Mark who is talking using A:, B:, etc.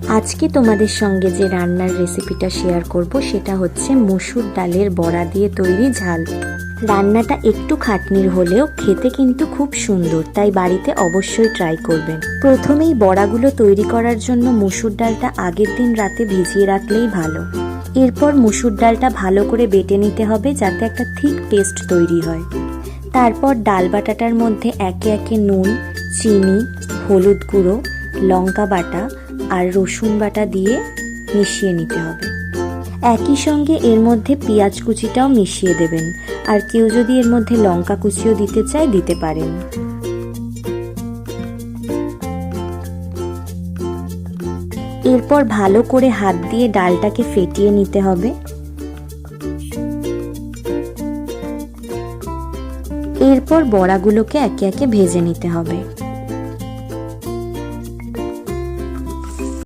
A: আজকে তোমাদের সঙ্গে যে রান্নার রেসিপিটা শেয়ার করব সেটা হচ্ছে মসুর ডালের বড়া দিয়ে তৈরি ঝাল। রান্নাটা একটু খাটনির হলেও খেতে কিন্তু খুব সুন্দর, তাই বাড়িতে অবশ্যই ট্রাই করবেন। প্রথমেই বড়াগুলো তৈরি করার জন্য মসুর ডালটা আগের দিন রাতে ভিজিয়ে রাখলেই ভালো। এরপর মসুর ডালটা ভালো করে বেটে নিতে হবে যাতে একটা থিক পেস্ট তৈরি হয়। তারপর ডাল বাটাটার মধ্যে একে একে নুন, চিনি, হলুদ গুঁড়ো, লঙ্কা বাটা আর রসুন বাটা দিয়ে মিশিয়ে নিতে হবে। একই সঙ্গে এর মধ্যে পেঁয়াজ কুচিটাও মিশিয়ে দেবেন, আর কেউ যদি এর মধ্যে লঙ্কা কুচিও দিতে চায় দিতে পারেন। এরপর ভালো করে হাত দিয়ে ডালটাকে ফেটিয়ে নিতে হবে। এরপর বড়াগুলোকে একে একে ভেজে নিতে হবে।